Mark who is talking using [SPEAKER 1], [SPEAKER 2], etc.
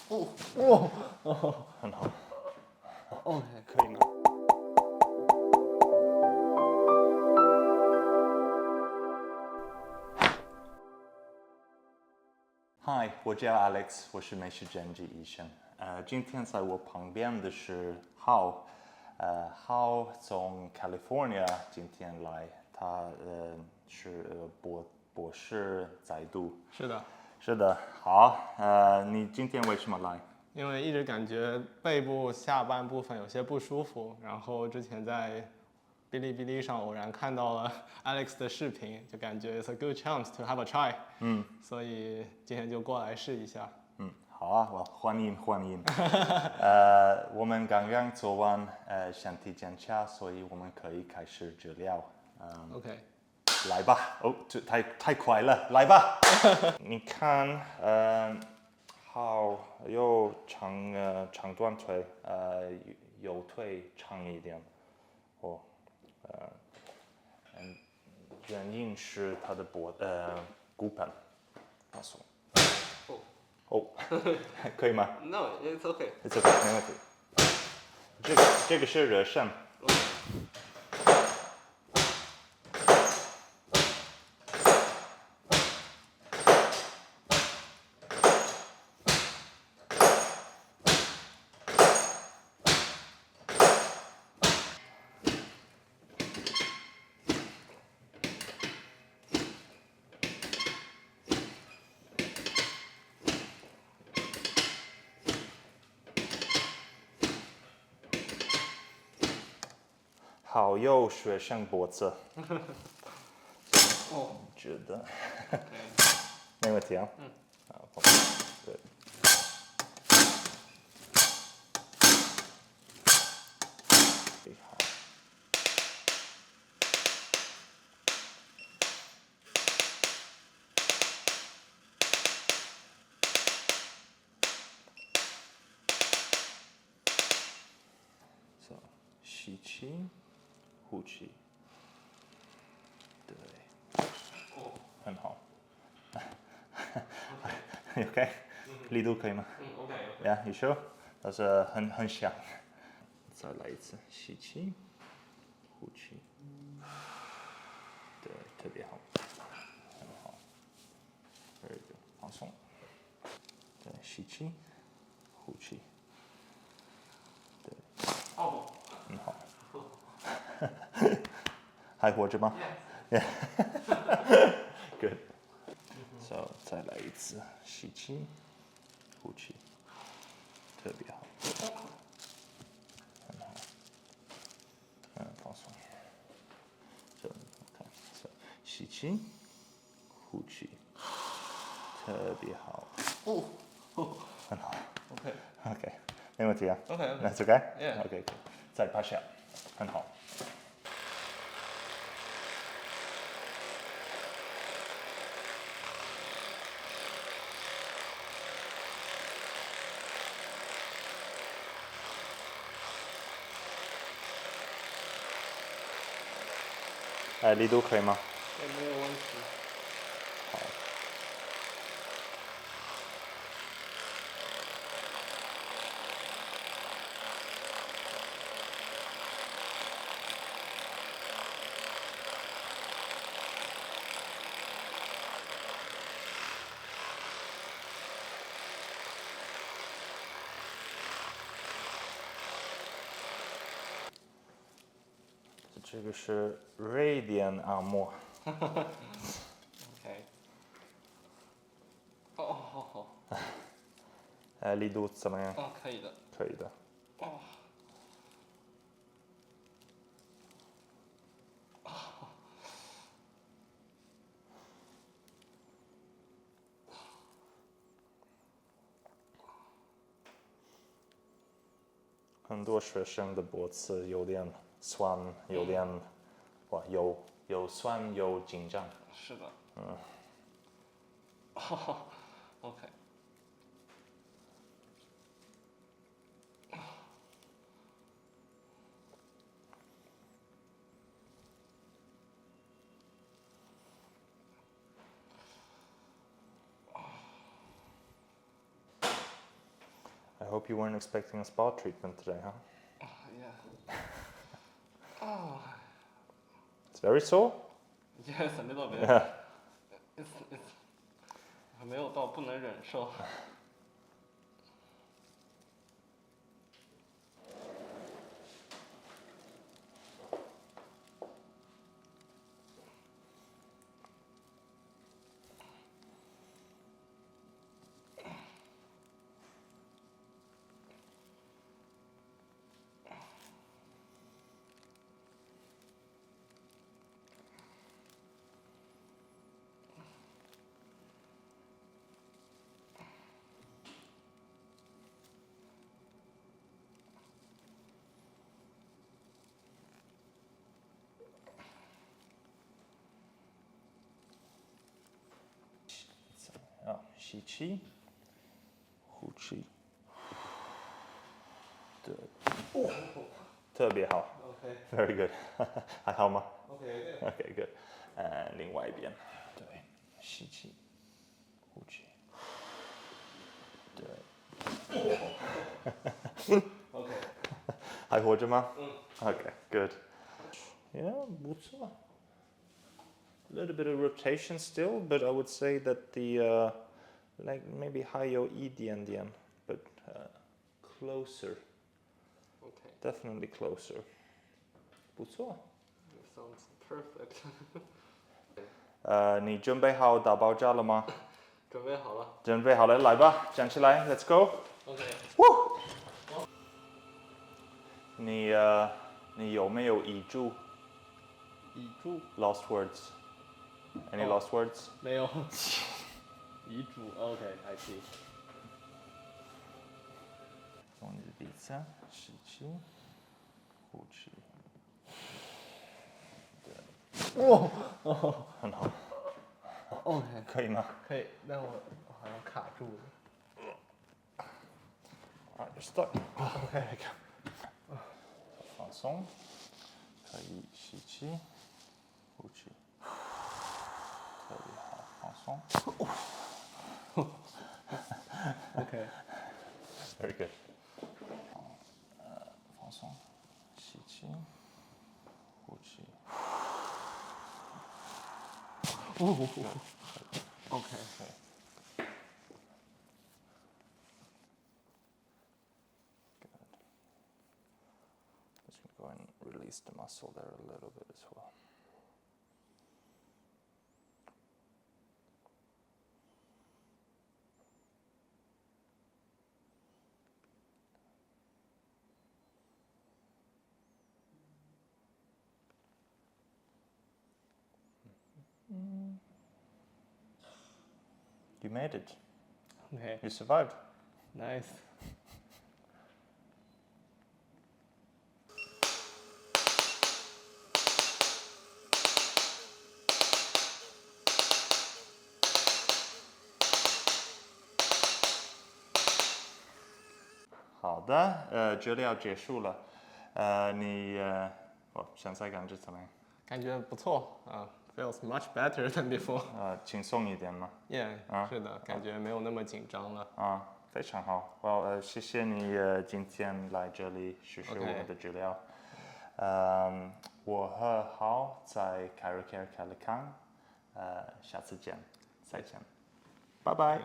[SPEAKER 1] 很好。
[SPEAKER 2] OK，
[SPEAKER 1] 可以吗？嗨，我叫 Alex，我是美食诊治医生。今天在我旁边的是浩，浩从 California 今天来，他是博士在读。
[SPEAKER 2] 是的，
[SPEAKER 1] 是的，好，你今天为什么来？
[SPEAKER 2] 因为一直感觉背部下半部分有些不舒服，然后之前在哔哩哔哩上偶然看到了 Alex 的视频，就感觉 it's a good chance to have a try，所以今天就过来试一下。
[SPEAKER 1] 好啊，我欢迎欢迎。我们刚刚做完身体检查，所以我们可以开始治疗。
[SPEAKER 2] OK，
[SPEAKER 1] 来吧，哦，这太快了，来吧。你看，好，有长短腿，右腿长一点，哦，原因是他的骨盆发松。哦，可以吗
[SPEAKER 2] No, it's okay.？It's
[SPEAKER 1] okay，没问题。这个是热身。好，有学生脖子。
[SPEAKER 2] 哦，
[SPEAKER 1] 觉得没问题啊。好，对。好。So，吸气，呼气，对，很好。OK，力度可以吗
[SPEAKER 2] OK。
[SPEAKER 1] ？Yeah，you sure？但是很响。再来一次，吸气，呼气，对，特别好，很好。Very good，放松。对，吸气，呼气，对，
[SPEAKER 2] 哦，
[SPEAKER 1] 很好。还活着吗？Yeah。Good。So，再来一次，吸气，呼气，特别好，很好。放松。这看，So，吸气，呼气，特别好，很好。
[SPEAKER 2] OK，
[SPEAKER 1] OK，没问题啊。
[SPEAKER 2] OK，
[SPEAKER 1] That's okay。Yeah。 OK，再趴下，很好。力度可以吗？
[SPEAKER 2] 也没有问题。
[SPEAKER 1] 好。这个是瑞典按摩。
[SPEAKER 2] OK。哦，好好。
[SPEAKER 1] 力度怎么样？
[SPEAKER 2] 哦，可以的。
[SPEAKER 1] 可以的。
[SPEAKER 2] 哦。
[SPEAKER 1] 很多学生的脖子有点酸，有点有酸有紧张。
[SPEAKER 2] 是的。哦，OK。
[SPEAKER 1] hope you weren't expecting a spa treatment today, huh?
[SPEAKER 2] Yeah. Oh.
[SPEAKER 1] It's very sore?
[SPEAKER 2] Yes, a little bit.
[SPEAKER 1] Yeah.
[SPEAKER 2] It's 没有到不能忍受。
[SPEAKER 1] 哦，吸气，呼气，对，特别好
[SPEAKER 2] OK
[SPEAKER 1] ，very good，还好吗
[SPEAKER 2] OK。
[SPEAKER 1] ？OK good，另外一边，对，吸气，呼气，对
[SPEAKER 2] OK。
[SPEAKER 1] 还活着吗？OK good， yeah， 不错。A little bit of rotation still, but I would say that the like maybe 还有一点点 but closer,
[SPEAKER 2] OK。
[SPEAKER 1] definitely closer. 不错。
[SPEAKER 2] Sounds perfect
[SPEAKER 1] 你准备好打爆炸了吗？
[SPEAKER 2] 准备好了。
[SPEAKER 1] 准备好了，来吧，站起来 ，Let's go.
[SPEAKER 2] OK。
[SPEAKER 1] 你有没有遗嘱
[SPEAKER 2] 遗嘱
[SPEAKER 1] ？Lost words. Any lost words?
[SPEAKER 2] 没有。遗嘱 OK，I see。
[SPEAKER 1] 用你的鼻子吸气，呼气。
[SPEAKER 2] 哇
[SPEAKER 1] 很好，
[SPEAKER 2] OK
[SPEAKER 1] 可以吗？
[SPEAKER 2] 可以，但我好像卡住了。
[SPEAKER 1] Alright, you're stuck. Okay. 放松，可以吸气，呼气，特别好，放松。
[SPEAKER 2] OK。
[SPEAKER 1] Very good. 放松，吸气，呼气。
[SPEAKER 2] OK。
[SPEAKER 1] Just gonna go and release the muscle there a little bit as well. You made it.
[SPEAKER 2] OK
[SPEAKER 1] You survived.
[SPEAKER 2] nice。
[SPEAKER 1] 好的，治疗结束了。现在感觉怎么样？
[SPEAKER 2] 感觉不错啊，feels much better than before。
[SPEAKER 1] 轻松一点吗？
[SPEAKER 2] Yeah，是的，感觉没有那么紧张了。
[SPEAKER 1] 非常好。谢谢你今天来这里实施我们的治疗。我和浩在 Chirecare 开了康，下次见，再见，拜拜。